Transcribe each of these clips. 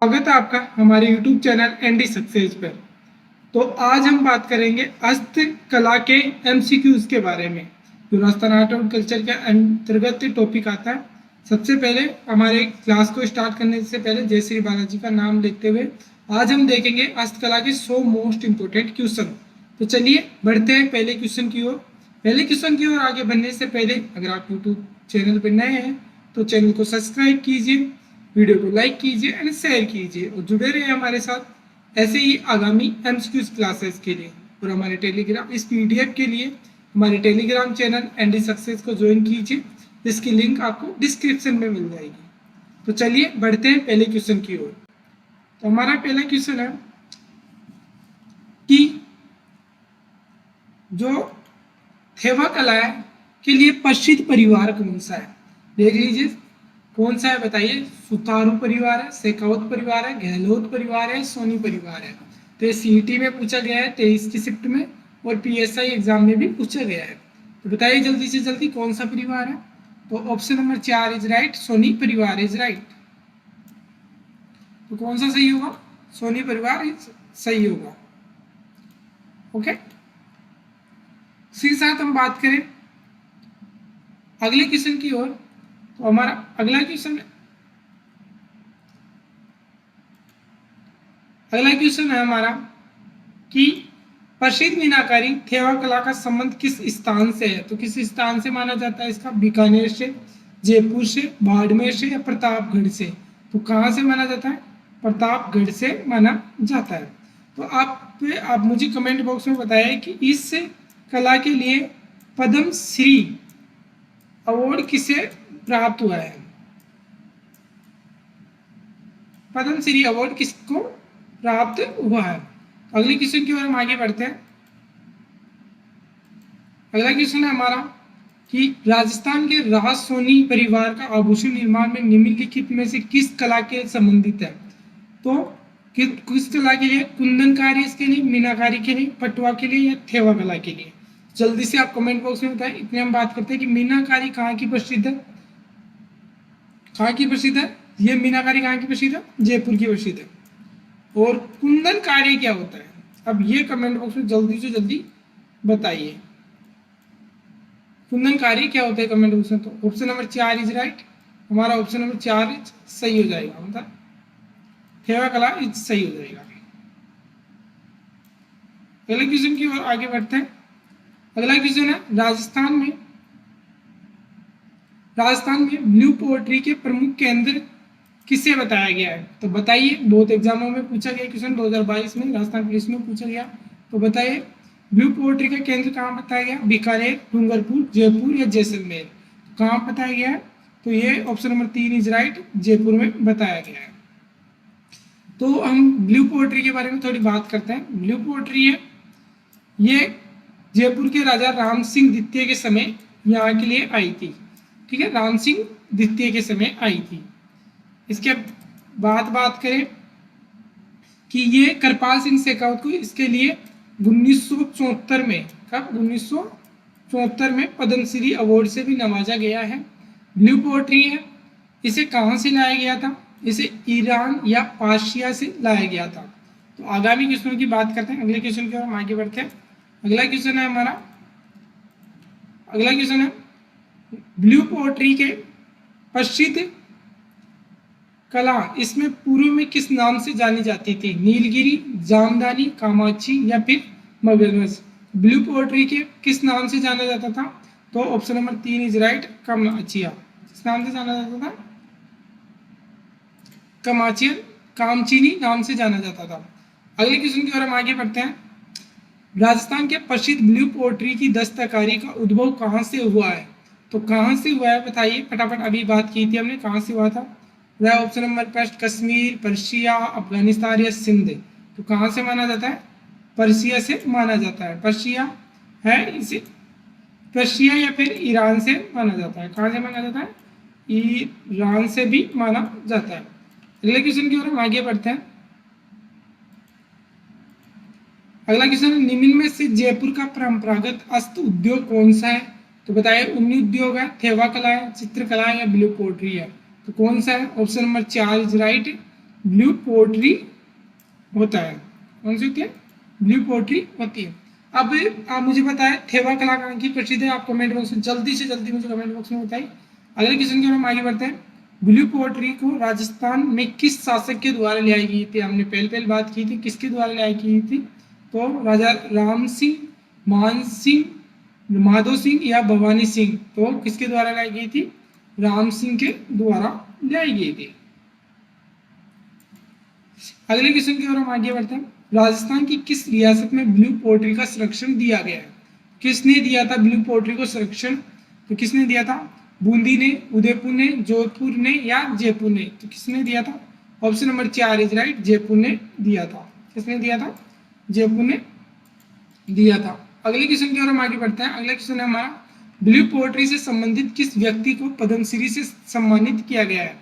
स्वागत है आपका हमारे YouTube चैनल एनडी सक्सेस पर। तो आज हम बात करेंगे हस्तकला के MCQs के बारे में जो राजस्थान आर्ट और कल्चर के अंतर्गत टॉपिक आता है। सबसे पहले हमारे क्लास को स्टार्ट करने से पहले जय श्री बालाजी का नाम लेते हुए आज हम देखेंगे हस्तकला के 100 मोस्ट इम्पोर्टेंट क्वेश्चन। तो चलिए बढ़ते हैं पहले क्वेश्चन की ओर। पहले क्वेश्चन की ओर आगे बढ़ने से पहले अगर आप YouTube चैनल पर नए हैं तो चैनल को सब्सक्राइब कीजिए, वीडियो को लाइक कीजिए एंड शेयर कीजिए और जुड़े रहिए हमारे साथ ऐसे ही आगामी MCQs क्लासेस के लिए। और हमारे टेलीग्राम इस PDF के लिए हमारे टेलीग्राम चैनल एनडी सक्सेस को ज्वाइन कीजिए, जिसकी लिंक आपको डिस्क्रिप्शन में मिल जाएगी। तो चलिए बढ़ते हैं पहले क्वेश्चन की ओर। तो हमारा पहला क्वेश्चन है कि जो थेवा कला के लिए प्रसिद्ध परिवार कौन सा है। देख लीजिए कौन सा है, बताइए। सुतारू परिवार है, शेखावत परिवार है, गहलोत परिवार है, सोनी परिवार है। तो ये CET में पूछा गया है 23 की शिफ्ट में और PSI एग्जाम में भी पूछा गया है। तो बताइए जल्दी से जल्दी कौन सा परिवार है। तो option number 4 is right, Soni परिवार इज राइट। तो कौन सा सही होगा, सोनी परिवार सही होगा। ओके, इसी साथ हम बात करें अगले क्वेश्चन की ओर। तो हमारा अगला क्वेश्चन है हमारा कि प्रसिद्ध मीनाकारी थेवा कला का संबंध किस स्थान से है। तो किस स्थान से माना जाता है इसका, बीकानेर से, जयपुर से, बाड़मेर से या प्रतापगढ़ से। तो कहाँ से माना जाता है, प्रतापगढ़ से माना जाता है। तो आप मुझे कमेंट बॉक्स में बताइए कि इस कला के लिए पद्म श्री अवार्ड किसे प्राप्त हुआ है। पद्म श्री अवार्ड किसको प्राप्त हुआ है। अगले क्वेश्चन की ओर हम आगे बढ़ते हैं। अगला क्वेश्चन है हमारा कि राजस्थान के राज सोनी परिवार का आभूषण निर्माण में निम्नलिखित में से किस कला के संबंधित है। तो किस कला के लिए, कुंदन कार्य इसके लिए, मीनाकारी के लिए, पटुआ के लिए या थेवा कला के लिए। जल्दी से आप कमेंट बॉक्स में बताएं। इतने हम बात करते हैं कि मीनाकारी कहाँ की प्रसिद्ध है, कहाँ की प्रसिद्ध है। ये मीनाकारी कहाँ की प्रसिद्ध है, जयपुर की प्रसिद्ध है। और कुंदन कार्य क्या होता है, अब ये कमेंट बॉक्स में जल्दी से जल्दी बताइए। कुंदन कार्य क्या होता है कमेंट बॉक्स में। तो ऑप्शन नंबर 4 इज राइट, हमारा ऑप्शन नंबर 4 सही हो जाएगा, मतलब थेवा कला इज सही हो जाएगा। अगले क्वेश्चन की ओर आगे बढ़ते हैं। अगला क्वेश्चन है राजस्थान में ब्लू पोएट्री के प्रमुख केंद्र किसे बताया गया है। तो बताइए, बहुत एग्जामों में पूछा गया क्वेश्चन, 2022 में राजस्थान पुलिस में पूछा गया। तो बताइए ब्लू पोएट्री का केंद्र कहाँ बताया गया, बीकानेर, डूंगरपुर, जयपुर या जैसलमेर। कहाँ बताया गया है। तो ये option number 3 is right, Jaipur में बताया गया है। तो हम ब्लू पोएट्री के बारे में थोड़ी बात करते हैं। ब्लू पोएट्री है ये जयपुर के राजा राम सिंह द्वितीय के समय यहाँ के लिए आई थी। ठीक है, राम सिंह द्वितीय के समय आई थी। इसके बाद बात करें कि ये कृपाल सिंह शेखावत को इसके लिए 1974 में, कब 1974 में पद्मश्री अवार्ड से भी नवाजा गया है। ब्लू पोएट्री है, इसे कहाँ से लाया गया था, इसे ईरान या पर्शिया से लाया गया था। तो आगामी क्वेश्चन की बात करते हैं। अगले क्वेश्चन की ओर हम आगे बढ़ते हैं। अगला क्वेश्चन है हमारा, अगला क्वेश्चन है ब्लू पोएट्री के प्रसिद्ध कला इसमें पूर्व में किस नाम से जानी जाती थी, नीलगिरी, जामदानी, कामाक्षी या फिर मगरमच्छ। ब्लू पोएट्री के किस नाम से जाना जाता था। तो ऑप्शन नंबर 3 इज राइट, कामाक्षिया। किस नाम से जाना जाता था, कामाक्षिया, कामचीनी नाम से जाना जाता था। अगले क्वेश्चन की ओर हम आगे बढ़ते हैं। राजस्थान के प्रसिद्ध ब्लू पोएट्री की दस्तकारी का उद्भव कहाँ से हुआ है। तो कहाँ से हुआ है बताइए फटाफट, अभी बात की थी हमने, कहाँ से हुआ था। वह option number 1 Kashmir, Persia, Afghanistan या सिंध। तो कहाँ से माना जाता है, पर्शिया से माना जाता है। पर्शिया है, इसे पर्शिया या फिर ईरान से माना जाता है। कहाँ से माना जाता है, ईरान से भी माना जाता है। अगले क्वेश्चन की ओर हम आगे बढ़ते हैं। अगला क्वेश्चन, निम्न में से जयपुर का परंपरागत हस्त उद्योग कौन सा है। तो बताइए उन्नी उद्योग है, थेवा कला है, चित्रकला है या ब्लू पोएट्री है। तो कौन सा है, option number 4 is right, blue poetry होता है? कौन सी होती है? ब्लू पोएट्री होती है। अब आप मुझे बताएं थेवा कला कहाँ की प्रसिद्ध है? आप कमेंट बॉक्स में जल्दी से जल्दी मुझे कमेंट बॉक्स में बताइए। अगले क्वेश्चन की ओर हम आगे बढ़ते हैं। ब्लू पोएट्री को राजस्थान में किस शासक के द्वारा लाई गई थी? हमने पहले बात की थी, किसके द्वारा लाई गई थी? तो राजा राम सिंह, मान सिंह, माधो सिंह या भवानी सिंह? तो किसके द्वारा लाई गई थी? राम सिंह के द्वारा लाई गई थी। अगले क्वेश्चन की ओर हम आगे बढ़ते हैं। राजस्थान की किस रियासत में ब्लू पोएट्री का संरक्षण दिया गया है? किसने दिया था ब्लू पोएट्री को संरक्षण? तो किसने दिया था? बूंदी ने, उदयपुर ने, जोधपुर ने या जयपुर ने? तो किसने दिया था? Option number 4 is right, Jaipur ने दिया था। किसने दिया था? जयपुर ने दिया था। अगले क्वेश्चन की ओर हम आगे बढ़ते हैं। अगला क्वेश्चन है हमारा, ब्लू पोएट्री से संबंधित किस व्यक्ति को पद्मश्री से सम्मानित किया गया है?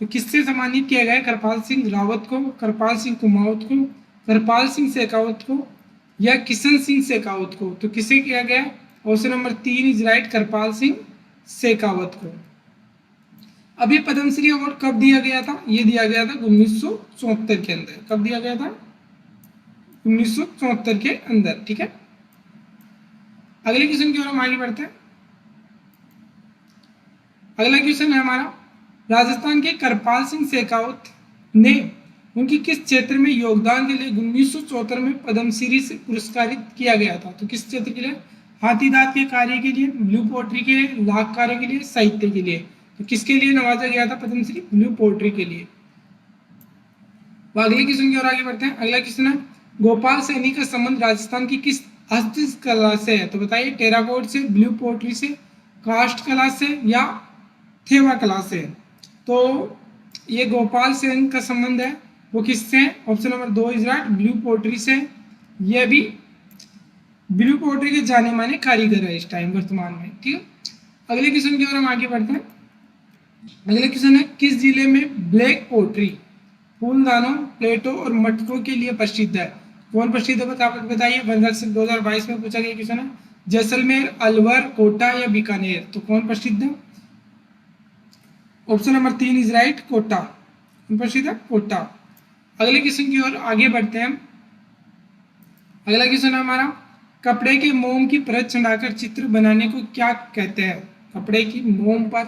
तो किससे सम्मानित किया गया है? कृपाल सिंह रावत को, कृपाल सिंह कुमावत को, कृपाल सिंह शेखावत को या किशन सिंह शेखावत को? तो किसे किया गया? ऑप्शन नंबर 3 इज राइट, कृपाल सिंह शेखावत को। अब ये पद्मश्री अवार्ड कब दिया गया था? ये दिया गया था 1974 के अंदर। कब दिया गया था? 1974 के अंदर। ठीक है, अगले क्वेश्चन की ओर हम आगे बढ़ते हैं। अगला क्वेश्चन है हमारा, राजस्थान के कृपाल सिंह शेखावत ने उनकी किस क्षेत्र में योगदान के लिए 1974 में पद्मश्री से पुरस्कारित किया गया था? तो किस क्षेत्र के लिए? हाथीदांत के कार्य के लिए, ब्लू पोएट्री के लिए, लाख कार्य के लिए, साहित्य के लिए? तो किसके लिए नवाजा गया था पद्मश्री? ब्लू पोएट्री के लिए। तो अगले क्वेश्चन की ओर आगे बढ़ते हैं। अगला क्वेश्चन है, गोपाल सैनी का संबंध राजस्थान की किस हस्तकला से है? तो बताइए, टेराकोट से, ब्लू पोएट्री से, कास्ट कला से या थेवा कला से? तो ये गोपाल सेन का संबंध है वो किससे? Option number 2 is right, blue poetry से। ये भी ब्लू पोएट्री के जाने माने कारीगर है इस टाइम वर्तमान में। ठीक है, अगले क्वेश्चन की ओर हम आगे बढ़ते हैं। अगले क्वेश्चन है, किस जिले में ब्लैक पोएट्री फूलदानों, प्लेटों और मटकों के लिए प्रसिद्ध है? कौन प्रसिद्ध है बताइए। 2022 में पूछा गया क्वेश्चन है। जैसलमेर, अलवर, कोटा या बीकानेर? तो कौन प्रसिद्ध है? Option number 3 is right, Kota. प्रसिद्ध है कोटा। अगले क्वेश्चन की ओर आगे बढ़ते हैं। अगला क्वेश्चन है हमारा, कपड़े के मोम की परत चढ़ाकर चित्र बनाने को क्या कहते हैं? कपड़े की मोम पर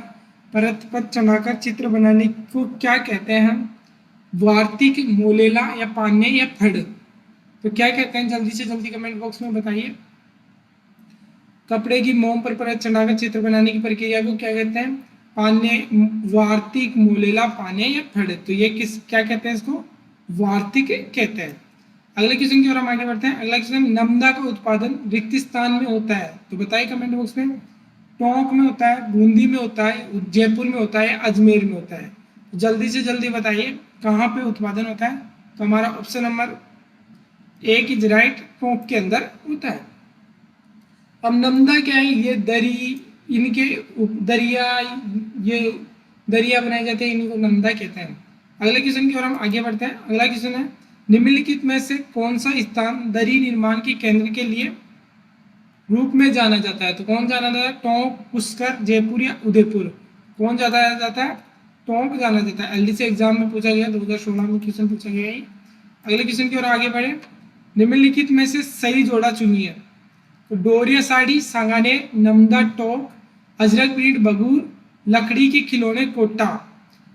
परत पर चढ़ाकर चित्र बनाने को क्या कहते हैं? वार्तिक, मोलेला या पान्ने या फड़? तो क्या कहते हैं? जल्दी से जल्दी कमेंट बॉक्स में बताइए। कपड़े की मोम पर परत चढ़ाकर चित्र बनाने की प्रक्रिया को क्या कहते हैं? पान्ने, वार्तिक, मोलेला, पान्ने या फड़? तो ये क्या कहते हैं? इसको वार्तिक कहते हैं। अगले क्वेश्चन की ओर हम आगे बढ़ते हैं। अगला क्वेश्चन, नमदा का उत्पादन रिक्त स्थान में होता है? तो बताइए कमेंट बॉक्स में। टोंक में होता है, बूंदी में होता है, जयपुर में होता है, अजमेर में होता है? जल्दी से जल्दी बताइए कहाँ पे उत्पादन होता है? तो हमारा option number 1 is right, Tonk के अंदर होता है। अब नमदा क्या है? ये दरी, इनके दरिया, ये दरिया बनाए जाते हैं, इनको नमदा कहते हैं। अगले क्वेश्चन की ओर हम आगे बढ़ते हैं। अगला क्वेश्चन है, निम्नलिखित में से कौन सा स्थान दरी निर्माण के केंद्र के लिए रूप में जाना जाता है? तो कौन जाना जाता है? टोंक, पुष्कर, जयपुर या उदयपुर? कौन जाता है? टोंक जाना जाता है। एलडीसी एग्जाम में पूछा गया, 2016 में क्वेश्चन पूछा गया है। अगले क्वेश्चन की ओर आगे बढ़े। निम्नलिखित में से सही जोड़ा चुनिए। तो डोरिया साड़ी, सांगाने, नमदा टोक, अजरक प्रिंट बगूर, लकड़ी के खिलौने कोटा?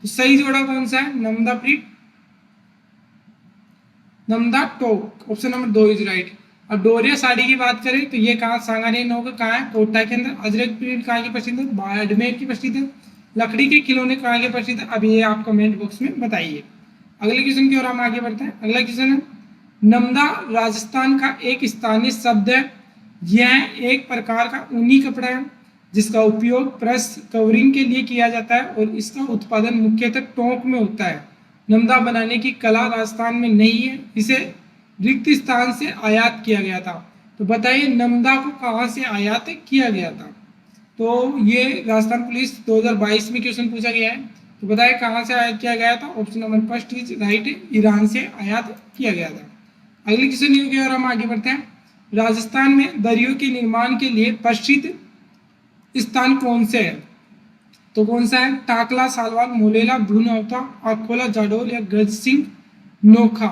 तो सही जोड़ा कौन सा है? नमदा प्रिंट, नमदा टोक। Option number 2 is right. अब डोरिया साड़ी की बात करें तो ये कहाँ? सांगाने नौ का कहाँ है? कोटा के अंदर। अजरक प्रिंट कहाँ की प्रसिद्ध है? बाड़मेर की प्रसिद्ध है। लकड़ी के खिलौने कहाँ के प्रसिद्ध है? अब ये आप कमेंट बॉक्स में बताइए। अगले क्वेश्चन की ओर हम आगे बढ़ते हैं। अगला क्वेश्चन है, नमदा राजस्थान का एक स्थानीय शब्द है। यह एक प्रकार का ऊनी कपड़ा है जिसका उपयोग प्रेस कवरिंग के लिए किया जाता है और इसका उत्पादन मुख्यतः टोंक में होता है। नमदा बनाने की कला राजस्थान में नहीं है, इसे रिक्त स्थान से आयात किया गया था। तो बताइए नमदा को कहाँ से आयात किया गया था? तो ये राजस्थान पुलिस 2022 में क्वेश्चन पूछा गया है। तो बताइए कहाँ से आयात किया गया था? Option number first is right, Iran से आयात किया गया था। अगले क्वेश्चन ये और हम आगे बढ़ते हैं। राजस्थान में दरियों के निर्माण के लिए प्रसिद्ध स्थान कौन से हैं? तो कौन सा है? टाकला, सालवान, मोलेला, भूनवता, अकोला, जाडोल या गज सिंह नोखा।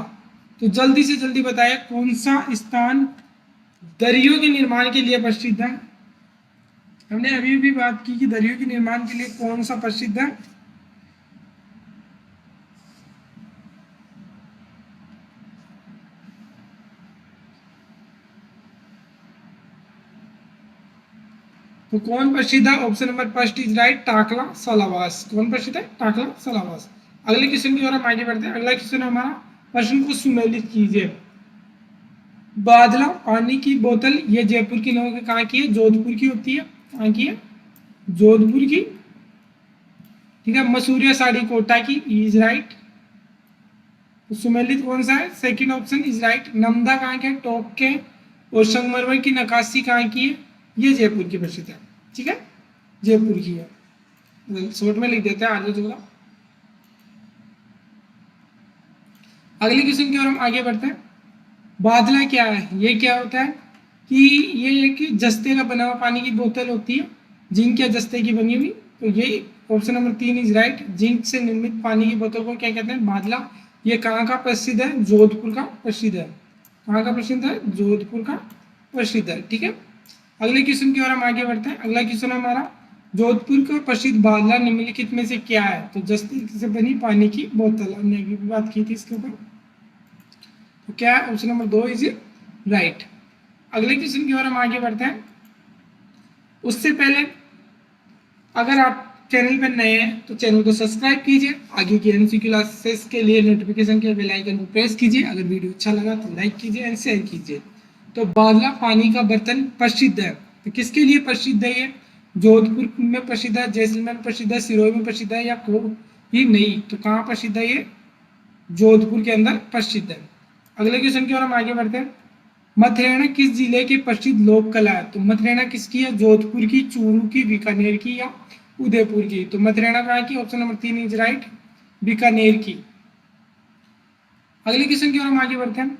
तो जल्दी से जल्दी बताइए कौन सा स्थान दरियों के निर्माण के लिए प्रसिद्ध है? हमने अभी भी बात की कि दरियों के निर्माण के लिए कौन सा प्रसिद्ध है? तो कौन प्रसिद्ध है? Option number first is right, टाकला सलावास। कौन प्रसिद्ध है? टाकला सलावास। अगले क्वेश्चन की ओर हम आगे बढ़ते हैं। अगला क्वेश्चन हमारा, प्रश्न को सुमेलित कीजिए। बादला पानी की बोतल ये जयपुर की लोगों के कहाँ की है? जोधपुर की होती है। कहाँ की है? जोधपुर की। ठीक है। मसूरिया साड़ी कोटा की इज राइट। तो सुमेलित कौन सा है? Second option is right. Namda कहाँ के? टोक के। और संगमरमर की नक्काशी कहाँ की है? ये जयपुर की प्रसिद्ध है। ठीक है, जयपुर की है। शॉर्ट में लिख देते हैं आगे थोड़ा। अगले क्वेश्चन की ओर हम आगे बढ़ते हैं। बादला क्या है? ये क्या होता है कि ये एक जस्ते का बना हुआ पानी की बोतल होती है, जिंक या जस्ते की बनी हुई। तो ये option number 3 is right. Zinc से निर्मित पानी की बोतल को क्या कहते हैं? बादला। ये कहाँ का प्रसिद्ध है? जोधपुर का प्रसिद्ध है। कहाँ का प्रसिद्ध है? जोधपुर का प्रसिद्ध है। ठीक है। अगले क्वेश्चन की ओर हम आगे बढ़ते हैं। अगला क्वेश्चन हमारा, जोधपुर का प्रसिद्ध बादला निम्नलिखित में से क्या है? तो जस्ते से बनी पानी की बोतल, हमने अभी भी बात की थी इसके ऊपर। तो क्या है? Option number 2 is right. अगले क्वेश्चन की ओर हम आगे बढ़ते हैं। उससे पहले अगर आप चैनल पर नए हैं तो चैनल को सब्सक्राइब कीजिए। आगे की एमसीक्यू क्लासेस के लिए नोटिफिकेशन के बेल आइकन को प्रेस कीजिए। अगर वीडियो अच्छा लगा तो लाइक कीजिए एंड शेयर कीजिए। तो बादला पानी का बर्तन प्रसिद्ध है। तो किसके लिए प्रसिद्ध है ये? जोधपुर में प्रसिद्ध है, जैसलमेर में प्रसिद्ध है, सिरोही में प्रसिद्ध है, या को ही नहीं? तो कहाँ प्रसिद्ध है ये? जोधपुर के अंदर प्रसिद्ध है। अगले क्वेश्चन की ओर हम आगे बढ़ते हैं। मथुरैना किस जिले की प्रसिद्ध लोक कला है? तो मथुरैना किसकी है? जोधपुर की, चूरू की, बीकानेर की या उदयपुर की? तो मथुरैना कहाँ की? Option number 3 is right, Bikaner की। अगले क्वेश्चन की ओर हम आगे बढ़ते हैं।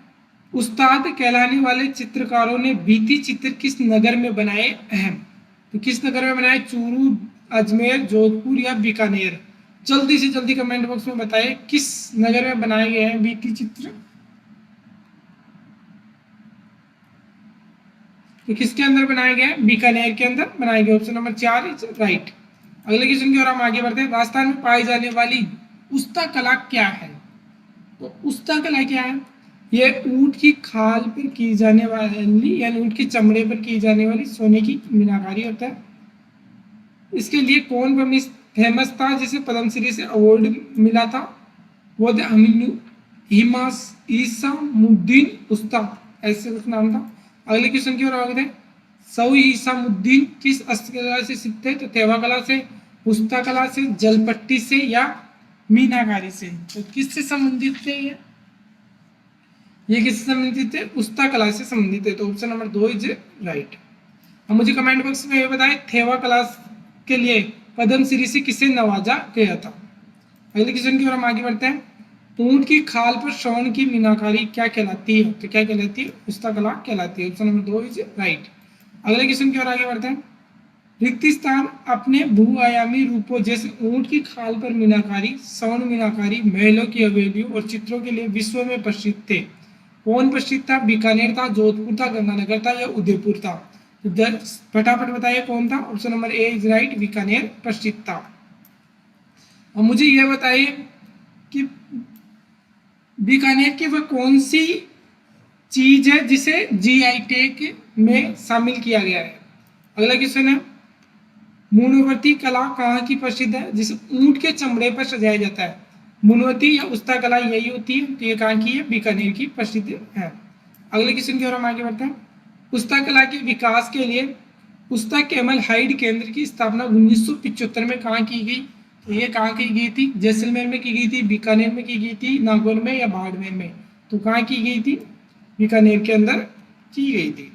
उस्ताद कहलाने वाले चित्रकारों ने भित्ति चित्र किस नगर में बनाए? अहम। तो किस नगर में बनाए? चूरू, अजमेर, जोधपुर या बीकानेर? जल्दी से जल्दी कमेंट बॉक्स में बताइए किस नगर में बनाए गए हैं भित्ति चित्र। तो किसके अंदर बनाए गए? बीकानेर के अंदर बनाए गए। Option number 4 is right. अगले क्वेश्चन की ओर हम आगे बढ़ते हैं। राजस्थान में पाई जाने वाली उस्ता कला क्या है? तो उस्ता कला क्या है? ये ऊंट की खाल पर की जाने वाली, यानी ऊंट की चमड़े पर की जाने वाली सोने की मीनाकारी होता है। इसके लिए कौन फेमस था जिसे पद्मश्री से अवार्ड मिला था? वो थे ईसामुद्दीन उस्ता, ऐसे कुछ नाम था। अगले क्वेश्चन की ओर आगे थे। सऊदी ईसामुद्दीन किस हस्तकला से सीखते हैं? तो तेवा कला से, उस्ता कला से, जलपट्टी से या मीनाकारी से? तो किससे संबंधित थे ये किससे संबंधित है? उस्ता कला से संबंधित है। तो ऑप्शन नंबर 2 इज राइट। अब मुझे कमेंट बॉक्स में ये बताएं, थेवा कला के लिए पद्मश्री से किसे नवाजा गया था? अगले क्वेश्चन की ओर हम आगे बढ़ते हैं। ऊंट की खाल पर स्वर्ण की मीनाकारी क्या कहलाती है? तो क्या कहलाती है? उस्ता कला कहलाती है। Option number 2 is right. अगले क्वेश्चन की ओर आगे बढ़ते हैं। रिक्त स्थान अपने बहुआयामी रूपों जैसे ऊंट की खाल पर मीनाकारी, स्वर्ण मीनाकारी, महलों की हवेलियों और चित्रों के लिए विश्व में प्रसिद्ध थे। कौन प्रसिद्ध था? बीकानेर था, जोधपुर था, गंगानगर था या उदयपुर था? तो फटाफट बताइए कौन था? Option number A is right, Bikaner प्रसिद्ध था। और मुझे यह बताइए कि बीकानेर की वह कौन सी चीज है जिसे जीआई टैग में शामिल किया गया है? अगला क्वेश्चन है, मूणवती कला कहाँ की प्रसिद्ध है जिसे ऊंट के चमड़े पर सजाया जाता है? मूणवती या उस्ता कला यही होती है। तो ये कहाँ की है? बीकानेर की प्रसिद्ध है। अगले क्वेश्चन की ओर हम आगे बढ़ते हैं। उस्ता कला के विकास के लिए उस्ता कैमल हाइड केंद्र की स्थापना 1975 में कहाँ की गई? तो ये कहाँ की गई थी? जैसलमेर में की गई थी, बीकानेर में की गई थी, नागौर में या बाड़मेर में? तो कहाँ की गई थी? बीकानेर के अंदर की गई थी।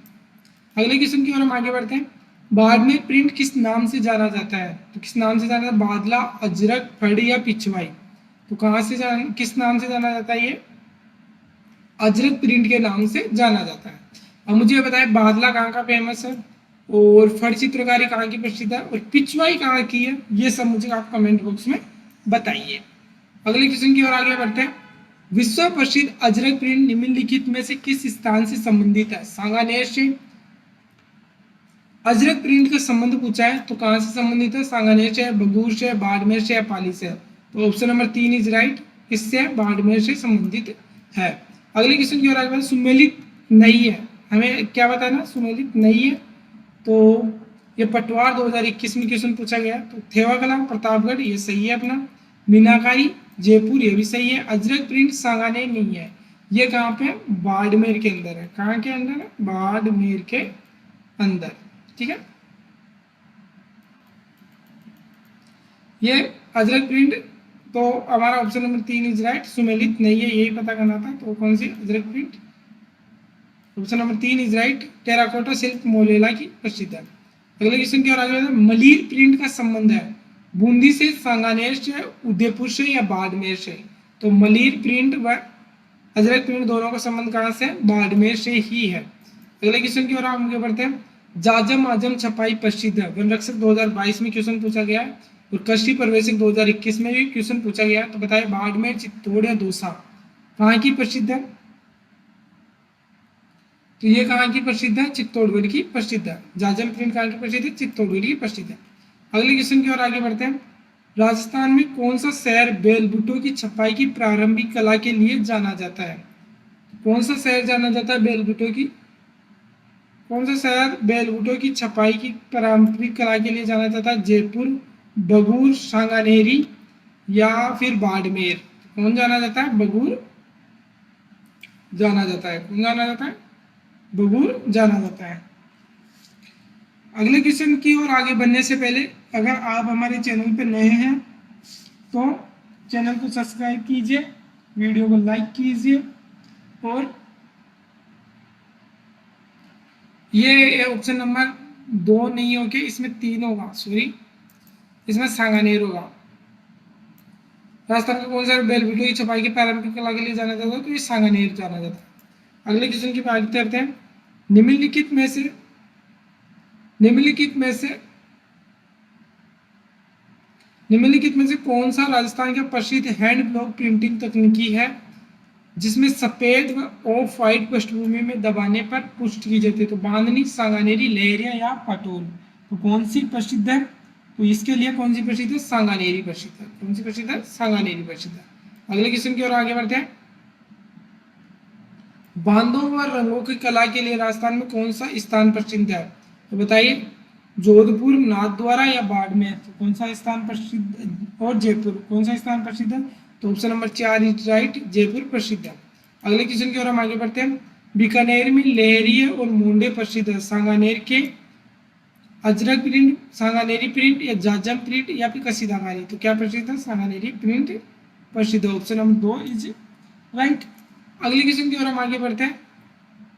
अगले क्वेश्चन की ओर हम आगे बढ़ते हैं। बाड़मेर प्रिंट किस नाम से जाना जाता है? तो किस नाम से जाना जाता है? बादला, अजरक, फड़ी या पिछवाई? तो कहाँ से किस नाम से जाना जाता है? ये अजरक प्रिंट के नाम से जाना जाता है। अब मुझे बताएं बादला कहाँ का फेमस है? और फड़ चित्रकारी कहाँ की प्रसिद्ध है और पिछवाई कहाँ की है, ये सब मुझे आप कमेंट बॉक्स में बताइए। अगले क्वेश्चन की ओर आगे बढ़ते हैं। विश्व प्रसिद्ध अजरक प्रिंट निम्नलिखित में से किस स्थान से संबंधित है? सांगानेर से। अजरक प्रिंट का संबंध पूछा है तो कहाँ से संबंधित है? सांगानेर से, बगूर से, बाड़मेर से या पाली से। तो ऑप्शन नंबर 3 इज राइट। किससे? बाड़मेर से संबंधित है। अगले क्वेश्चन की ओर आगे बढ़ते। सुमेलित नहीं है, हमें क्या बताना? सुमेलित नहीं है। तो ये पटवार 2021 में क्वेश्चन पूछा गया। तो थेवाकला प्रतापगढ़ ये सही है अपना। मीनाकारी जयपुर ये भी सही है। अजरक प्रिंट सांगानेर नहीं है, ये कहाँ पे? बाड़मेर के अंदर है। कहाँ के अंदर है? बाड़मेर के अंदर। ठीक है, ये अजरक प्रिंट। तो हमारा ऑप्शन नंबर 3 इज राइट। सुमेलित नहीं है, यही पता करना था। तो कौन सी? Ajrak print. Option number 3 is right. Terracotta शिल्प मोलेला की प्रसिद्ध है। अगले क्वेश्चन की ओर आगे बढ़ते हैं। मलिर प्रिंट का संबंध है बूंदी से, सांगानेर से, उदयपुर से या बाड़मेर से। तो मलिर प्रिंट व अजरक प्रिंट दोनों का संबंध कहाँ से? बाड़मेर से ही है। अगले क्वेश्चन की ओर आगे बढ़ते हैं। जाजम आजम छपाई प्रसिद्ध है। वन रक्षक 2022 में क्वेश्चन पूछा गया है और कृषि प्रवेशक 2021 में भी क्वेश्चन पूछा गया है। तो बताइए बाड़मेर, चित्तौड़ या दौसा कहाँ की प्रसिद्ध है? तो ये कहाँ की प्रसिद्ध है? चित्तौड़गढ़ की प्रसिद्ध है। जाजम प्रिंट कहाँ की प्रसिद्ध है? चित्तौड़गढ़ की प्रसिद्ध है। अगले क्वेश्चन की ओर आगे बढ़ते हैं। राजस्थान में कौन सा शहर बेलबुटों की छपाई की प्रारंभिक कला के लिए जाना जाता है? कौन सा शहर जाना जाता है बेलबुटों की? कौन सा शहर बेलबुटों की छपाई की पारंपरिक कला के लिए जाना जाता है? जयपुर, बगूर, सांगानेरी या फिर बाड़मेर। कौन जाना जाता है? बगूर जाना जाता है। कौन जाना जाता है? बगूर जाना जाता है। अगले क्वेश्चन की ओर आगे बढ़ने से पहले अगर आप हमारे चैनल पर नए हैं तो चैनल को सब्सक्राइब कीजिए, वीडियो को लाइक कीजिए और ये ऑप्शन नंबर 2 नहीं होके इसमें 3 होगा, सॉरी इसमें सांगानेर होगा। राजस्थान का कौन सा बेलबुटो की छपाई की पारंपरिक कला के लिए जाना जाता है? तो ये सांगानेर जाना जाता है। अगले क्वेश्चन की बात करते हैं। निम्नलिखित में से निम्नलिखित में से निम्नलिखित में से कौन सा राजस्थान का प्रसिद्ध हैंड ब्लॉक प्रिंटिंग तकनीकी है जिसमें सफेद व ऑफ व्हाइट पृष्ठभूमि में दबाने पर पुष्ट की जाती है? तो बांधनी, सांगानेरी, लहरिया या पटोल। तो कौन सी प्रसिद्ध है? तो इसके लिए कौन सी प्रसिद्ध है? सांगानेरी प्रसिद्ध है। कौन सी प्रसिद्ध है? सांगानेरी प्रसिद्ध है। अगले क्वेश्चन की ओर आगे बढ़ते हैं। बांधों व रंगों की कला के लिए राजस्थान में कौन सा स्थान प्रसिद्ध है? तो बताइए जोधपुर, नाथद्वारा या बाड़मेर। तो कौन सा स्थान प्रसिद्ध? और जयपुर कौन सा स्थान प्रसिद्ध है? तो option number 4 is right, Jaipur प्रसिद्ध है। अगले क्वेश्चन की ओर हम आगे बढ़ते हैं। बीकानेर में लहरिया और मुंडे प्रसिद्ध है। सांगानेर के अजरक प्रिंट, सांगानेरी प्रिंट या जाजम प्रिंट या फिर कसीदाकारी। तो क्या प्रसिद्ध है? सांगानेरी प्रिंट प्रसिद्ध है। Option number 2 is right. अगले क्वेश्चन की ओर हम आगे बढ़ते हैं।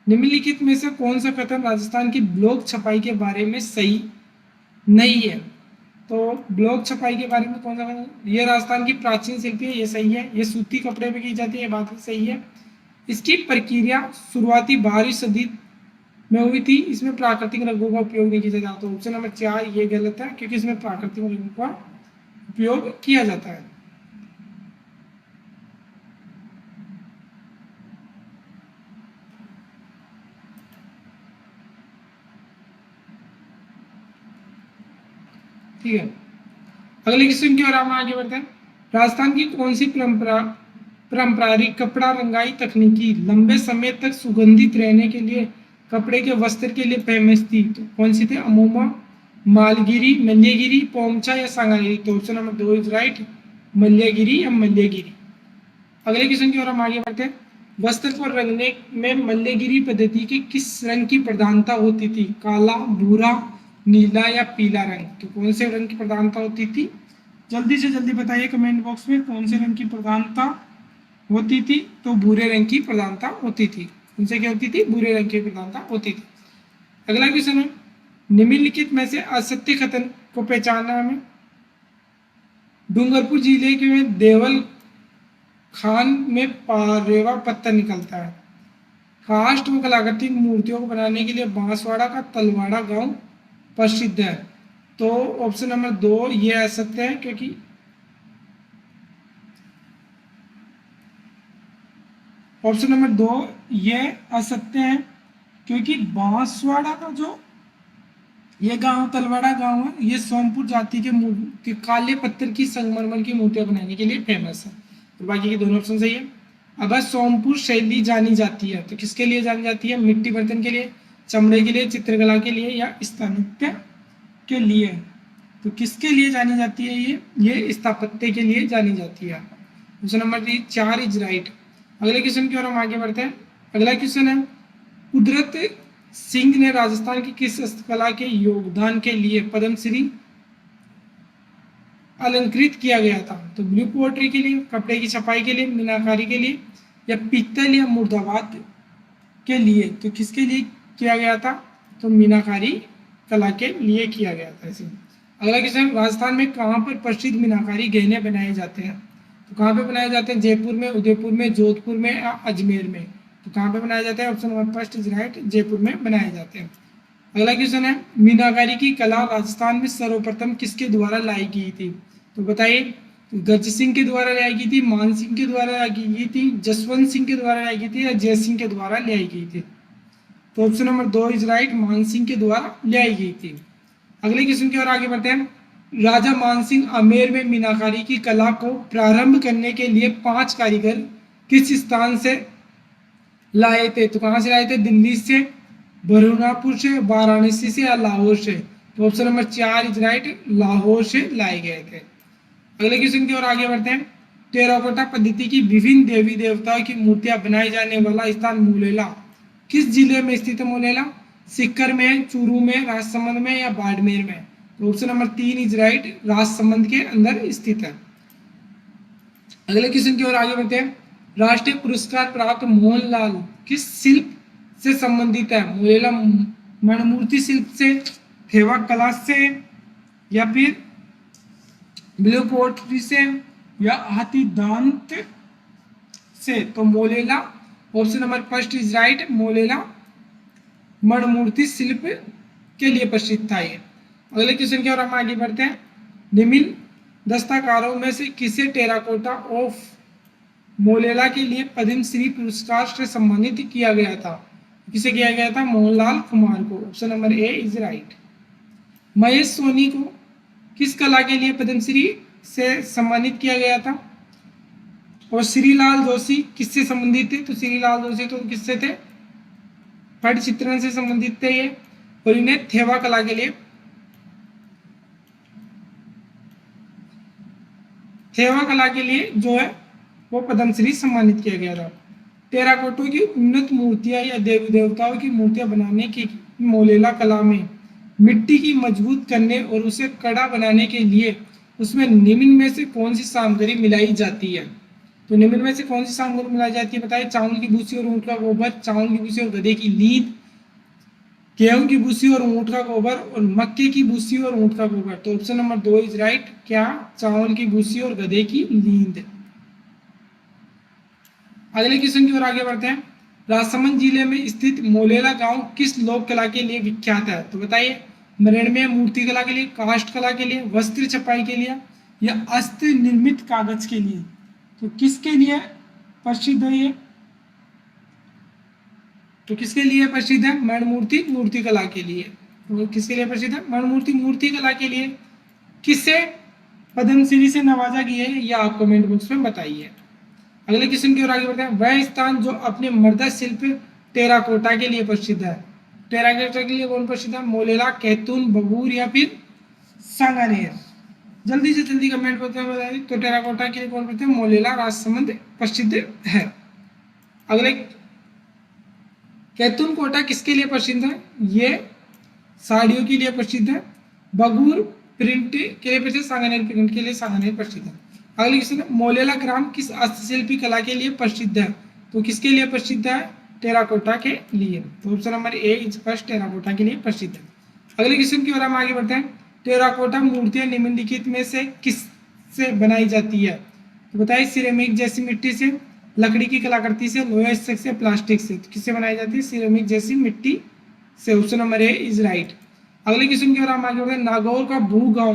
निम्नलिखित में से कौन सा कथन राजस्थान की ब्लॉक छपाई के बारे में सही नहीं है? तो ब्लॉक छपाई के बारे में कौन सा कथन? ये राजस्थान की प्राचीन शिल्पी है, ये सही है। ये सूती कपड़े में की जाती है, ये बात भी सही है। इसकी प्रक्रिया शुरुआती 12वीं सदी में हुई थी। इसमें प्राकृतिक रंगों का उपयोग नहीं किया जाता। तो ऑप्शन नंबर 4 ये गलत है क्योंकि इसमें प्राकृतिक रंगों का उपयोग किया जाता है। ठीक है, अगले क्वेश्चन की ओर हम आगे बढ़ते हैं। राजस्थान की कौन सी पारंपरिक कपड़ा रंगाई तकनीकी लंबे समय तक सुगंधित रहने के लिए कपड़े के वस्त्र के लिए फेमस थी? तो कौन सी थी? अमोमा, मालगिरी, मल्यगिरी, पोमचा या सांगानेरी। तो ऑप्शन नंबर 2 इज राइट, मल्यगिरी या मल्यगिरी। अगले क्वेश्चन की ओर हम आगे बढ़ते हैं। वस्त्र को रंगने में मल्यगिरी पद्धति के किस रंग की प्रधानता होती थी? काला, भूरा, नीला या पीला रंग। तो कौन से रंग की प्रधानता होती थी? जल्दी से जल्दी बताइए कमेंट बॉक्स में कौन से रंग की प्रधानता होती थी? तो भूरे रंग की प्रधानता होती थी। उनसे क्या होती थी? भूरे रंग की प्रधानता होती थी। अगला क्वेश्चन है। निम्नलिखित में से असत्य कथन को पहचानना हमें। डूंगरपुर जिले के देवल खान में पारेवा पत्थर निकलता है। काष्ठ व कलाकृति मूर्तियों को बनाने के लिए बांसवाड़ा का तलवाड़ा गांव प्रसिद्ध है। तो ऑप्शन नंबर 2 ये असत्य है, क्योंकि ऑप्शन नंबर 2 ये असत्य है, क्योंकि बांसवाड़ा का जो ये गांव तलवाड़ा गांव है, ये सोमपुर जाति के काले पत्थर की संगमरमर की मूर्तियां बनाने के लिए फेमस है। तो बाकी के दोनों ऑप्शन सही है। अगर सोमपुर शैली जानी जाती है तो किसके लिए जानी जाती है? मिट्टी बर्तन के लिए, चमड़े के लिए, चित्रकला के लिए या स्थापत्य के लिए? तो किसके लिए जानी जाती है? ये स्थापत्य के लिए जानी जाती है। Question number 4 is right. अगले क्वेश्चन की ओर हम आगे बढ़ते हैं। अगला क्वेश्चन है, कुदरत सिंह ने राजस्थान की किस हस्तकला के योगदान के लिए पद्मश्री अलंकृत किया गया था? तो ब्लू पोएट्री के लिए, कपड़े की छपाई के लिए, मीनाकारी के लिए या पीतल या मुर्दाबाद के लिए? तो किसके लिए किया गया था? तो मीनाकारी कला के लिए किया गया था इसे। अगला क्वेश्चन, राजस्थान में कहाँ पर प्रसिद्ध मीनाकारी गहने बनाए जाते हैं? तो कहाँ पे बनाए जाते हैं? जयपुर में, उदयपुर में, जोधपुर में या अजमेर में? तो कहाँ पे बनाए जाते हैं? Option number first is right, Jaipur में बनाए जाते हैं। अगला क्वेश्चन है, मीनाकारी की कला राजस्थान में सर्वप्रथम किसके द्वारा लाई गई थी? तो बताइए, गज सिंह के द्वारा लाई गई थी, मान सिंह के द्वारा लाई गई थी, जसवंत सिंह के द्वारा लाई गई थी या जय सिंह के द्वारा लाई गई थी? तो ऑप्शन नंबर 2 इज राइट, मान सिंह के द्वारा लाई गई थी। अगले क्वेश्चन की ओर आगे बढ़ते हैं। राजा मानसिंह आमेर में मीनाकारी की कला को प्रारंभ करने के लिए 5 कारीगर किस स्थान से लाए थे? तो कहाँ से लाए थे? दिल्ली से, बरुणापुर से, वाराणसी से या लाहौर से? तो option number 4 is right, Lahore से लाए गए थे। अगले क्वेश्चन की ओर आगे बढ़ते हैं। टेराकोटा पद्धति की विभिन्न देवी देवताओं की मूर्तियां बनाई जाने वाला स्थान मोलेला किस जिले में स्थित है? मोलेला सीकर में, चूरू में, राजसमंद में या बाड़मेर में? तो option number 3 is right, Rajsamand के अंदर स्थित है। अगले क्वेश्चन की ओर आगे बढ़ते हैं। राष्ट्रीय पुरस्कार प्राप्त मोहनलाल किस शिल्प से संबंधित है? मोलेला मणिमूर्ति शिल्प से, थेवा कला से या फिर ब्लू पोएट्री से या हाथी दांत से? तो Molela, option number first is right, Molela मणिमूर्ति शिल्प के लिए प्रसिद्ध था ये। अगले क्वेश्चन की ओर हम आगे बढ़ते हैं। निम्न दस्तकारों में से किसे टेराकोटा ऑफ मोलेला के लिए पद्मश्री पुरस्कार से सम्मानित किया गया था? किसे किया गया था? मोहनलाल कुमार को। Option number A is right. Mahesh Soni को किस कला के लिए पद्मश्री से सम्मानित किया गया था? और श्रीलाल जोशी किससे संबंधित थे? तो श्रीलाल जोशी तो किससे थे? पट चित्रण से संबंधित थे ये, और इन्हें थेवा कला के लिए, थेवा कला के लिए जो है वो पद्मश्री सम्मानित किया गया था। टेराकोटों की उन्नत मूर्तियां या देवी देवताओं की मूर्तियां बनाने की मोलेला कला में मिट्टी की मजबूत करने और उसे कड़ा बनाने के लिए उसमें निम्न में से कौन सी सामग्री मिलाई जाती है? तो निम्न में से कौन सी सामग्री मिलाई जाती है? बताइए। चावल की भूसी और ऊँट का गोबर, चावल की भूसी और गधे की लीद, गेहूं की भूसी और ऊँट का गोबर, और मक्के की भूसी और ऊँट का गोबर? तो ऑप्शन नंबर 2 इज राइट, क्या? चावल की भूसी और गधे की लीद। अगले क्वेश्चन की ओर आगे बढ़ते हैं। राजसमंद जिले में स्थित मोलेला गांव किस लोक कला के लिए विख्यात है? तो बताइए। मृण्मय मूर्ति कला के लिए, काष्ठ कला के लिए, वस्त्र छपाई के लिए या हस्त निर्मित कागज के लिए? तो किसके लिए प्रसिद्ध है ये? तो किसके लिए प्रसिद्ध है? मणिमूर्ति मूर्ति कला के लिए। तो किसके लिए प्रसिद्ध है? मणिमूर्ति मूर्ति कला के लिए। किससे पद्मश्री से नवाजा गया है ये आप कमेंट बॉक्स में बताइए। अगले क्वेश्चन की ओर आगे बढ़ते हैं। वह स्थान जो अपने मृदा शिल्प टेराकोटा के लिए प्रसिद्ध है? टेराकोटा के लिए कौन प्रसिद्ध है? मोलेला, कैथून, बबूर या फिर सांगानेर? जल्दी से जल्दी कमेंट बॉक्स में बताइए। तो टेराकोटा के लिए कौन प्रसिद्ध है? मोलेला, राजसमंद प्रसिद्ध है। अगले, कैथून कोटा किसके लिए प्रसिद्ध है? ये साड़ियों के लिए प्रसिद्ध है। बगूर प्रिंट के लिए प्रसिद्ध, सांगानेर प्रिंट के लिए सांगानेर प्रसिद्ध है। अगले क्वेश्चन है, मोलेला ग्राम किस हस्तशिल्पी कला के लिए प्रसिद्ध है? तो किसके लिए प्रसिद्ध है? टेराकोटा के लिए। तो option number A is first, terracotta के लिए प्रसिद्ध है। अगले क्वेश्चन की ओर हम आगे बढ़ते हैं। टेराकोटा मूर्तियां निम्नलिखित में से किस से बनाई जाती है? तो बताइए। सिरेमिक जैसी मिट्टी से, लकड़ी की कलाकृति से, लोहे से, प्लास्टिक से? तो किससे बनाई जाती है? सिरेमिक जैसी मिट्टी से। Option number A is right. अगले क्वेश्चन की ओर हम आगे बढ़ते हैं। नागौर का भू गांव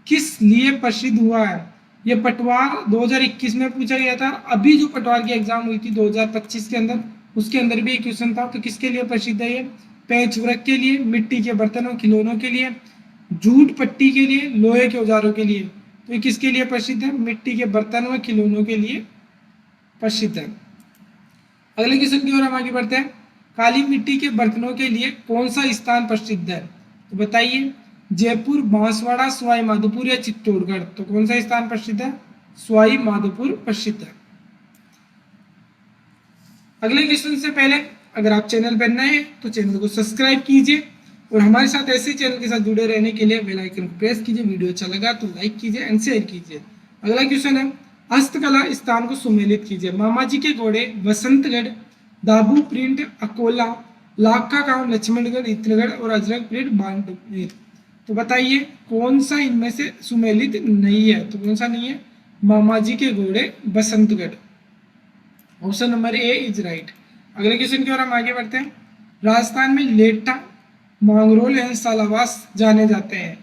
किस लिए प्रसिद्ध हुआ है? ये पटवार 2021 में पूछा गया था। अभी जो पटवार की एग्जाम हुई थी 2025 के अंदर, उसके अंदर भी एक क्वेश्चन था। तो किसके लिए प्रसिद्ध है ये? पेंच वर्क के लिए, मिट्टी के बर्तनों खिलौनों के लिए, जूट पट्टी के लिए, लोहे के औजारों के लिए। तो ये किसके लिए प्रसिद्ध है? मिट्टी के बर्तनों व खिलौनों के लिए प्रसिद्ध है। अगले क्वेश्चन की ओर हम आगे बढ़ते हैं। काली मिट्टी के बर्तनों के लिए कौन सा स्थान प्रसिद्ध है? तो बताइए, जयपुर, बांसवाड़ा, सवाई माधोपुर या चित्तौड़गढ़? तो कौन सा स्थान प्रसिद्ध है? सवाई माधोपुर प्रसिद्ध है। अगले क्वेश्चन से पहले अगर आप चैनल पर नए हैं तो चैनल को सब्सक्राइब कीजिए और हमारे साथ ऐसे चैनल के साथ जुड़े रहने के लिए बेल आइकन को प्रेस कीजिए। वीडियो अच्छा लगा तो लाइक कीजिए एंड शेयर कीजिए। अगला क्वेश्चन है, हस्तकला स्थान को सुमेलित कीजिए। मामाजी के घोड़े, बसंतगढ़, दाबू प्रिंट, अकोला, लाखा गांव, लक्ष्मणगढ़, इतनगढ़ और अजरक प्रिंट, बांडवीर। तो बताइए कौन सा इनमें से सुमेलित नहीं है? तो कौन सा नहीं है? मामाजी के घोड़े, Basantgarh. Option number A is right. अगले क्वेश्चन की ओर हम आगे बढ़ते हैं। राजस्थान में लेटा, मांगरोल एंड सालावास जाने जाते हैं।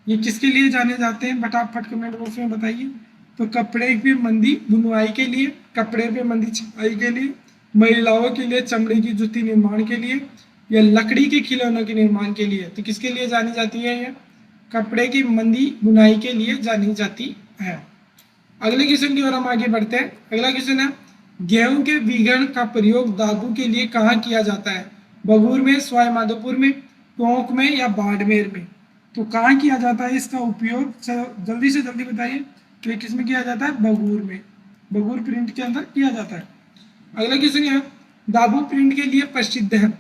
ये किसके लिए जाने जाते हैं? फटाफट कमेंट बॉक्स में बताइए। तो कपड़े पे मंदी बुनवाई के लिए, कपड़े पे मंदी छपाई के लिए, महिलाओं के लिए चमड़े की जूती निर्माण के लिए, या लकड़ी के खिलौनों के निर्माण के लिए। तो किसके लिए जानी जाती है? ये कपड़े की मंदी बुनाई के लिए जानी जाती है। अगले क्वेश्चन की ओर हम आगे बढ़ते हैं। अगला क्वेश्चन है, गेहूं के बीगण का प्रयोग दादू के लिए कहाँ किया जाता है? बगूर में, सवाई माधोपुर में, टोंक में या बाड़मेर में? तो कहाँ किया जाता है इसका उपयोग? जल्दी से जल्दी बताइए। तो ये किस में किया जाता है? बगूर में, बगूर प्रिंट के अंदर किया जाता है। अगला क्वेश्चन है, दाबू प्रिंट के लिए प्रसिद्ध है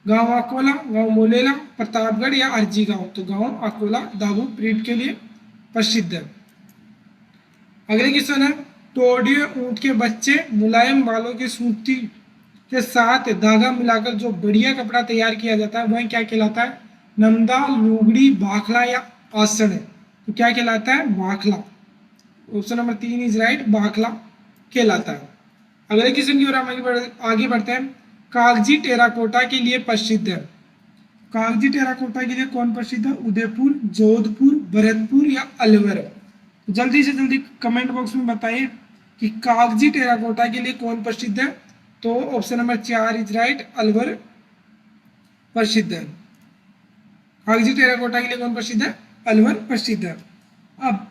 गांव अकोला, गांव मोलेला, प्रतापगढ़ या अर्जी गांव? तो गांव अकोला दाबू प्रिंट के लिए प्रसिद्ध है। अगले क्वेश्चन है, टोडियो ऊंट के बच्चे मुलायम बालों की सूती के साथ धागा मिलाकर जो बढ़िया कपड़ा तैयार किया जाता है वह क्या कहलाता है? नमदा, लुगड़ी, बाखला या आसन? तो क्या कहलाता है? Bakhla. Option number 3 is right, Bakhla कहलाता है। अगले क्वेश्चन की ओर हम आगे बढ़ते हैं। कागजी टेराकोटा के लिए प्रसिद्ध है। कागजी टेराकोटा के लिए कौन प्रसिद्ध है? उदयपुर, जोधपुर, भरतपुर या अलवर? जल्दी से जल्दी कमेंट बॉक्स में बताइए कि कागजी टेराकोटा के लिए कौन प्रसिद्ध है। तो option number 4 is right, Alwar प्रसिद्ध है। कागजी टेराकोटा के लिए कौन प्रसिद्ध है? अलवर प्रसिद्ध है। अब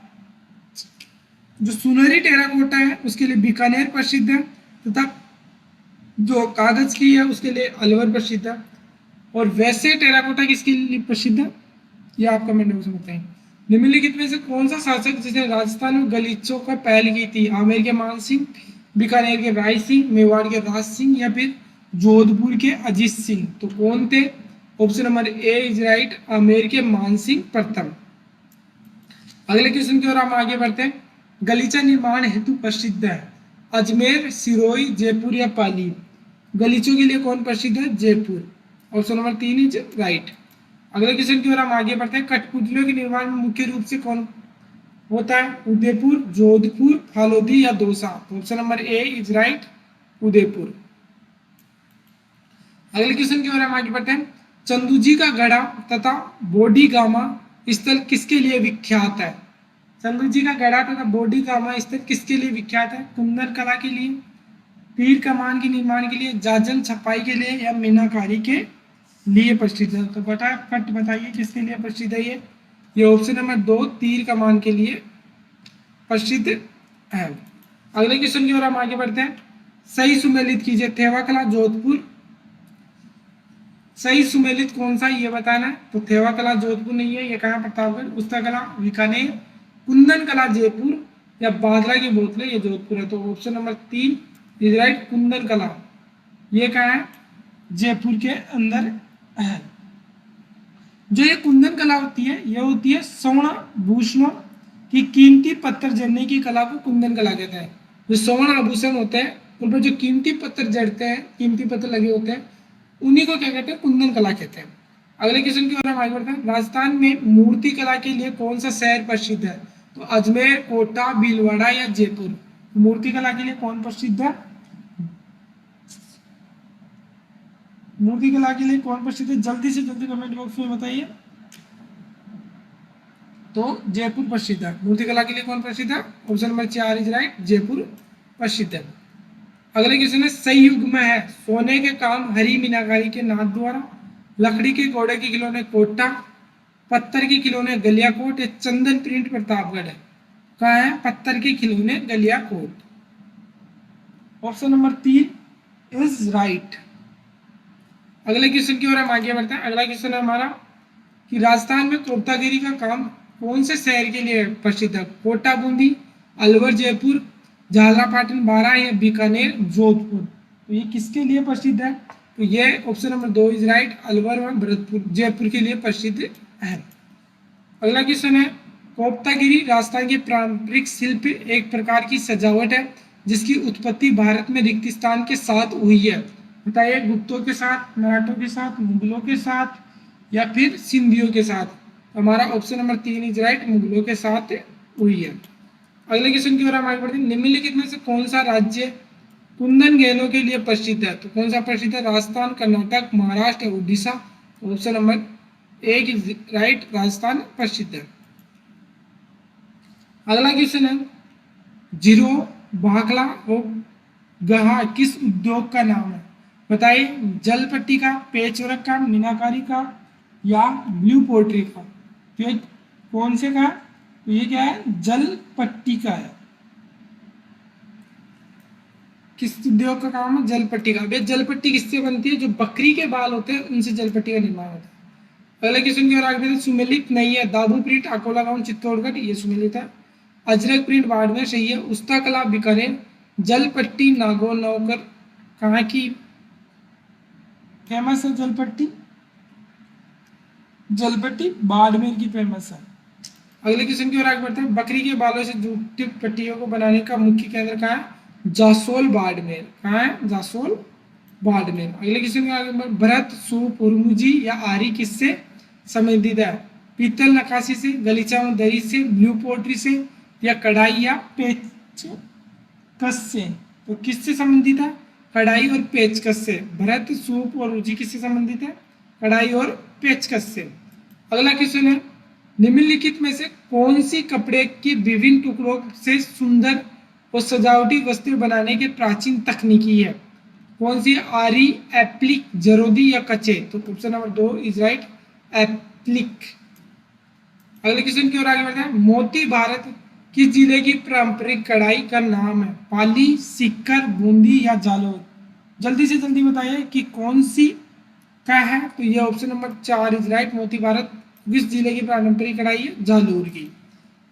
जो सुनहरी टेराकोटा है उसके लिए बीकानेर प्रसिद्ध है, तथा जो कागज की है उसके लिए अलवर प्रसिद्ध है। और वैसे टेराकोटा किसके लिए प्रसिद्ध है? ये आप कमेंट बॉक्स में बताएं। निम्नलिखित में से कौन सा शासक जिसने राजस्थान में गलीचों का पहल की थी? आमेर के मान सिंह, बीकानेर के राय सिंह, मेवाड़ के राज सिंह या फिर जोधपुर के अजीत सिंह? तो कौन थे? Option number A is right, Amer के मान सिंह प्रथम। अगले क्वेश्चन की ओर हम आगे बढ़ते हैं। गलीचा निर्माण हेतु प्रसिद्ध है अजमेर, सिरोही, जयपुर या पाली? गलीचों के लिए कौन प्रसिद्ध है? Jaipur. Option number 3 is right. अगले क्वेश्चन की ओर हम आगे बढ़ते हैं। कठपुतलियों के निर्माण में मुख्य रूप से कौन होता है? उदयपुर, जोधपुर, फालोदी या Dausa? Option number A is right, Udaipur. अगले क्वेश्चन की ओर हम आगे बढ़ते हैं। चंदूजी का गढ़ा तथा बोडी गामा स्थल किसके लिए विख्यात है? चंदूजी का गढ़ा तथा बोडी गामा स्थल किसके लिए विख्यात है? कुंदन कला के लिए, तीर कमान के निर्माण के लिए, जाजन छपाई के लिए या मीनाकारी के लिए प्रसिद्ध है? तो फटाफट बताइए किसके लिए प्रसिद्ध है ये ऑप्शन नंबर 2 तीर कमान के लिए प्रसिद्ध है। अगले क्वेश्चन की ओर हम आगे बढ़ते हैं। सही सुमेलित कीजिए। थेवा कला जोधपुर, सही सुमेलित कौन सा ये बताना है। तो थेवा कला जोधपुर नहीं है, ये कहाँ? प्रतापगढ़। उस्ता कला बीकानेर, कुंदन कला जयपुर या बादला की बोतलें ये जोधपुर है? तो option number 3 is right, Kundan कला। ये कहाँ है? जयपुर के अंदर है। जो ये कुंदन कला होती है ये होती है स्वर्ण भूषणों की कीमती पत्थर जड़ने की कला को कुंदन कला कहते हैं। जो स्वर्ण आभूषण होते हैं उन पर जो कीमती पत्थर जड़ते हैं, कीमती पत्थर लगे होते हैं, उन्हीं को क्या कहते हैं? कुंदन कला कहते हैं। अगले क्वेश्चन की ओर हम आगे बढ़ते हैं। राजस्थान में मूर्ति कला के लिए कौन सा शहर प्रसिद्ध है? तो अजमेर, कोटा, भीलवाड़ा या जयपुर? मूर्ति कला के लिए कौन प्रसिद्ध है? मूर्ति कला के लिए कौन प्रसिद्ध है? जल्दी से जल्दी कमेंट बॉक्स में बताइए। तो जयपुर प्रसिद्ध है। मूर्तिकला के लिए कौन प्रसिद्ध है? Option number 4 is right, Jaipur प्रसिद्ध है। अगले क्वेश्चन है, सही युग में है सोने के काम हरी मीनाकारी के नाथ द्वारा, लकड़ी के घोड़े के खिलौने कोटा, पत्थर के खिलौने गलियाकोट या चंदन प्रिंट प्रतापगढ़ है। कहा है? पत्थर के खिलौने Galiakot. Option number 3 is right. अगले क्वेश्चन की ओर हम आगे बढ़ते हैं। अगला क्वेश्चन है हमारा कि राजस्थान में कोफ्तागिरी का काम कौन से शहर के लिए प्रसिद्ध है? कोटा बूंदी, अलवर जयपुर, झालरापाटन बारां या बीकानेर जोधपुर। तो ये किसके लिए प्रसिद्ध है? तो ये option number 2 is right, Alwar और भरतपुर जयपुर के लिए प्रसिद्ध है। अगला क्वेश्चन है, कोफ्तागिरी राजस्थान के पारंपरिक शिल्प एक प्रकार की सजावट है जिसकी उत्पत्ति भारत में रिक्तिस्तान के साथ हुई है। बताइए, गुप्तों के साथ, मराठों के साथ, मुगलों के साथ या फिर सिंधियों के साथ? हमारा ऑप्शन नंबर 3 इज राइट, मुगलों के साथ हुई है। अगले क्वेश्चन की ओर हम आगे बढ़ते हैं। निम्नलिखित में से कौन सा राज्य कुंदन गहनों के लिए प्रसिद्ध है? तो कौन सा प्रसिद्ध है? राजस्थान, कर्नाटक, महाराष्ट्र या Orissa? Option number 1 is right, Rajasthan प्रसिद्ध है। अगला क्वेश्चन है, जीरो भाखला और गहा किस उद्योग का नाम है? बताइए, जल पट्टी का, पेचवर्क का, मीनाकारी का या ब्लू पोट्री का? तो ये कौन से का? तो ये क्या है? जल पट्टी का है। किस उद्योग का काम है? जल पट्टी का। भैया जल पट्टी किससे बनती है? जो बकरी के बाल होते हैं उनसे जल पट्टी का निर्माण होता है। अगले क्वेश्चन की ओर आगे बढ़ते। सुमेलित नहीं है, दाबू प्रिंट अकोला गांव चित्तौड़गढ़, ये सुमेलित है। अजरक प्रिंट बाड़मेर, सही है। उस्ता कला बीकानेर, जल पट्टी नागौर नौकर कहाँ की फेमस है? जलपट्टी बाड़मेर की फेमस है। अगले क्वेश्चन की ओर आगे बढ़ते हैं। बकरी के बालों से जूती पट्टियों को बनाने का मुख्य केंद्र कहाँ है? जासोल बाड़मेर। कहाँ है? जासोल बाड़मेर। अगले क्वेश्चन के आगे भरत, सूप, उर्मुजी या आरी किससे संबंधित है? पीतल नक्काशी से, गलीचा दरी से, ब्लू पोट्री से या कढ़ाई या पेचकस से? तो किससे संबंधित है? कढ़ाई और पेचकस से। भरत, सूप और उर्मुजी किससे संबंधित है? कढ़ाई और पेचकस से। अगला क्वेश्चन है, निम्नलिखित में से कौन सी कपड़े के विभिन्न टुकड़ों से सुंदर और सजावटी वस्त्र बनाने के प्राचीन तकनीकी है? कौन सी? आरी, एप्लिक, जरोदी या कचे? तो option number 2 is right, applique. अगले क्वेश्चन की ओर आगे बढ़ते हैं। मोती भारत किस जिले की पारंपरिक कढ़ाई का नाम है? पाली, सीकर, बूंदी या जालौर? जल्दी से जल्दी बताइए कि कौन सी का है? तो ये ऑप्शन नंबर 4 इज राइट, मोती भारत किस जिले की पारंपरिक कढ़ाई है? जालौर की।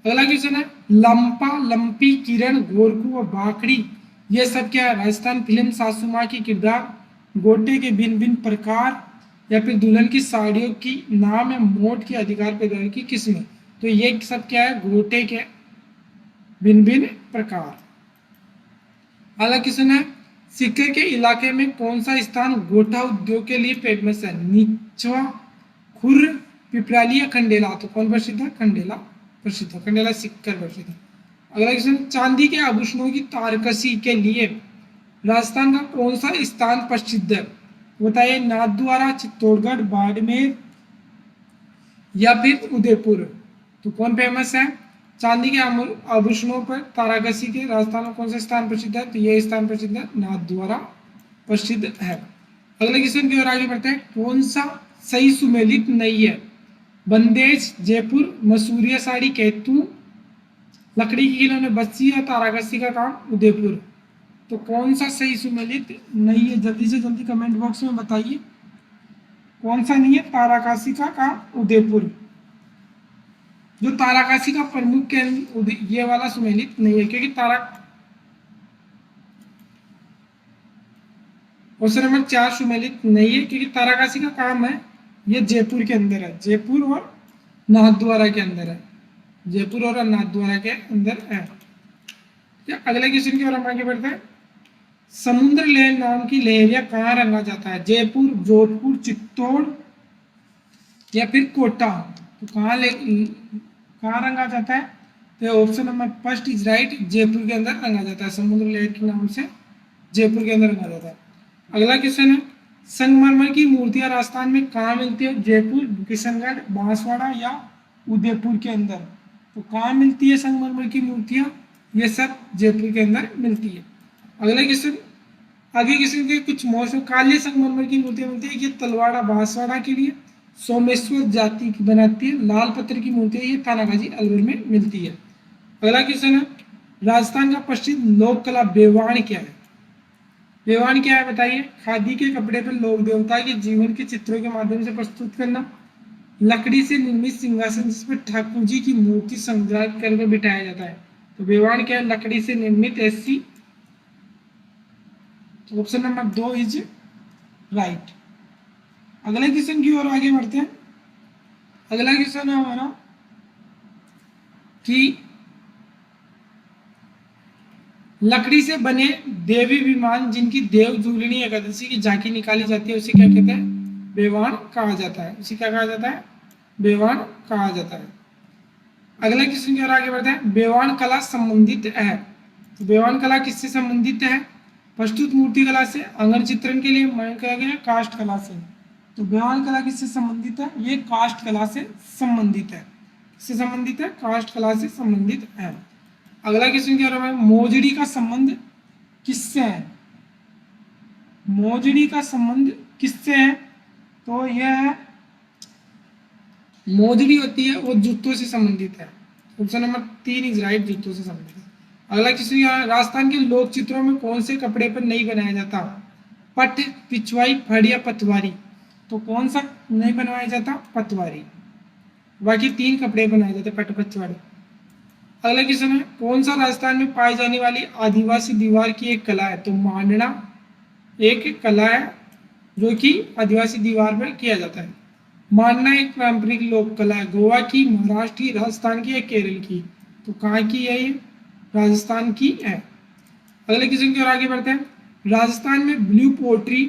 अगला क्वेश्चन है, लंपा, लंपी, किरण, गोरखू और बाकड़ी ये सब क्या है? राजस्थान फिल्म सासू माँ की किरदार, गोटे के भिन्न भिन्न प्रकार या फिर दुल्हन की साड़ियों की नाम है, मोट के अधिकार पैदावार की किस्म? तो ये सब क्या है? गोटे के भिन्न भिन्न प्रकार। अगला क्वेश्चन है, सीकर के इलाके में कौन सा स्थान गोटा उद्योग के लिए फेमस है? निचवा, खुर, पिपराली या खंडेला? तो कौन प्रसिद्ध है? खंडेला प्रसिद्ध है। खंडेला सीकर प्रसिद्ध है। अगला क्वेश्चन, चांदी के आभूषणों की तारकसी के लिए राजस्थान का कौन सा स्थान प्रसिद्ध है? बताइए, नाथद्वारा, चित्तौड़गढ़, बाड़मेर या फिर उदयपुर? तो कौन फेमस है? चांदी के आभूषणों पर ताराकसी के राजस्थान में कौन सा स्थान प्रसिद्ध है? तो यह स्थान प्रसिद्ध है, नाथद्वारा प्रसिद्ध है। अगले क्वेश्चन की ओर आगे बढ़ते हैं। कौन सा सही सुमेलित नहीं है? बंदेज, जयपुर, मसूरिया साड़ी, कैतू, लकड़ी की खिलौने बस्सी या ताराकसी का काम उदयपुर? तो कौन सा सही सुमेलित नहीं है? जल्दी से जल्दी कमेंट बॉक्स में बताइए कौन सा नहीं है? ताराकसी का काम उदयपुर। जो ताराकसी का प्रमुख केंद्र ये वाला सुमेलित नहीं है, क्योंकि ऑप्शन नंबर 4 सुमेलित नहीं है, क्योंकि ताराकसी का काम है ये जयपुर के अंदर है, जयपुर और नाथद्वारा के अंदर है, जयपुर और नाथद्वारा के अंदर है। अगले क्वेश्चन की ओर हम आगे बढ़ते हैं। समुद्र लहर नाम की लहरिया कहाँ रंगा जाता है? जयपुर, जोधपुर, चित्तौड़ या फिर कोटा? तो कहाँ रंगा जाता है? तो option number first is right, Jaipur के अंदर रंगा जाता है। समुद्र लहर के नाम से जयपुर के अंदर रंगा जाता है। अगला क्वेश्चन है, संगमरमर की मूर्तियां राजस्थान में कहाँ मिलती है? जयपुर, किशनगढ़, बांसवाड़ा या उदयपुर के अंदर। तो कहाँ मिलती है संगमरमर की मूर्तियां? ये सब जयपुर के अंदर मिलती है। अगला क्वेश्चन, आगे किसी के कुछ मौसम काले संगमरमर की मूर्तियां मिलती है, ये तलवाड़ा बांसवाड़ा के लिए सोमेश्वर जाति की बनाती है। लाल पत्थर की मूर्ति है, ये थानागाजी अलवर में मिलती है। अगला क्वेश्चन है, राजस्थान का प्रसिद्ध लोक कला बेवाण क्या है? बेवाण क्या है बताइए? खादी के कपड़े पर लोक देवता के जीवन के चित्रों के माध्यम से प्रस्तुत करना, लकड़ी से निर्मित सिंहासन जिस पर ठाकुर जी की मूर्ति संग्रह करके बिठाया जाता है। तो बेवाण क्या है? लकड़ी से निर्मित ऐसी। तो ऑप्शन नंबर 2 इज राइट। अगले क्वेश्चन की ओर आगे बढ़ते हैं। अगला क्वेश्चन है हमारा कि लकड़ी से बने देवी विमान जिनकी देव झूलनी एकादशी की झांकी निकाली जाती है, उसे क्या कहते हैं? बेवाण कहा जाता है। उसे क्या कहा जाता है? बेवाण कहा जाता है। अगले क्वेश्चन की ओर आगे बढ़ते हैं। बेवाण कला संबंधित है, तो बेवाण कला किससे संबंधित है? प्रस्तुत मूर्ति कला से, अंगन चित्रण के लिए मैं कहा गया काष्ठ कला से। तो बेवाण कला किससे संबंधित है? ये काष्ठ कला से संबंधित है। किससे संबंधित है? काष्ठ कला से संबंधित है। अगला क्वेश्चन क्या है? मोजड़ी का संबंध किससे है? मोजड़ी का संबंध किससे है? तो यह मोजड़ी होती है वो जूतों से संबंधित है। ऑप्शन नंबर 3 इज राइट, जूतों से संबंधित है। अगला क्वेश्चन क्या है? राजस्थान के लोक चित्रों में कौन से कपड़े पर नहीं बनाया जाता? पट, पिछवाई, फड़ या पतवारी। तो कौन सा नहीं बनवाया जाता? पतवारी। बाकी 3 कपड़े बनाए जाते, पट, पिछवाड़ी। अगला क्वेश्चन है, कौन सा राजस्थान में पाई जाने वाली आदिवासी दीवार की एक कला है? तो मांडना एक कला है जो कि आदिवासी दीवार पर किया जाता है। मांडना एक पारंपरिक लोक कला है, गोवा की, महाराष्ट्र की, राजस्थान की या केरल की। तो कहाँ की है ये? राजस्थान की है। अगले क्वेश्चन की ओर आगे बढ़ते हैं। राजस्थान में ब्लू पोट्री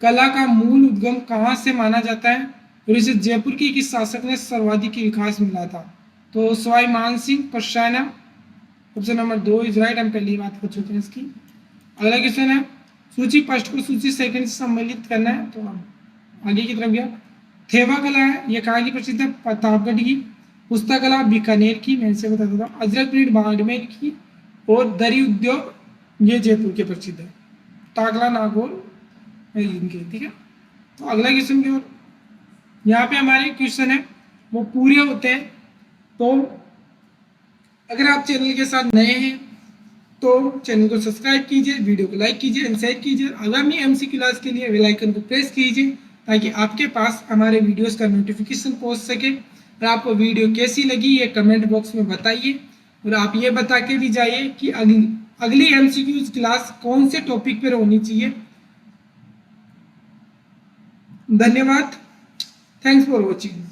कला का मूल उद्गम कहाँ से माना जाता है? और इसे जयपुर के किस शासक ने सर्वाधिक विकास मिला था? तो सवाई मानसिंह परसाना। ऑप्शन नंबर 2 इज राइट, हम पहली बात कर चुके हैं इसकी। अगला क्वेश्चन है, सूची फर्स्ट को सूची सेकंड से सम्मिलित करना है। तो आगे की तरफ गया। थेवा कला है, यह कहाँ की प्रसिद्ध है? प्रतापगढ़ की। पुस्तक कला बीकानेर की, मैं इसे बता देता हूँ। अजरक प्रिंट बाड़मेर की। और दरी उद्योग ये जयपुर के प्रसिद्ध है। टाकला नागौर इनके, ठीक है। तो अगला क्वेश्चन की ओर, यहाँ पे हमारे क्वेश्चन है वो पूरे होते हैं। तो अगर आप चैनल के साथ नए हैं तो चैनल को सब्सक्राइब कीजिए, वीडियो को लाइक कीजिए एंड शेयर कीजिए। आगामी एमसी क्लास के लिए बेल आइकन को प्रेस कीजिए ताकि आपके पास हमारे वीडियोस का नोटिफिकेशन पहुंच सके। और आपको वीडियो कैसी लगी ये कमेंट बॉक्स में बताइए। और आप ये बता के भी जाइए कि अगली एमसीक्यूज क्लास कौन से टॉपिक पर होनी चाहिए। धन्यवाद। Thanks for watching.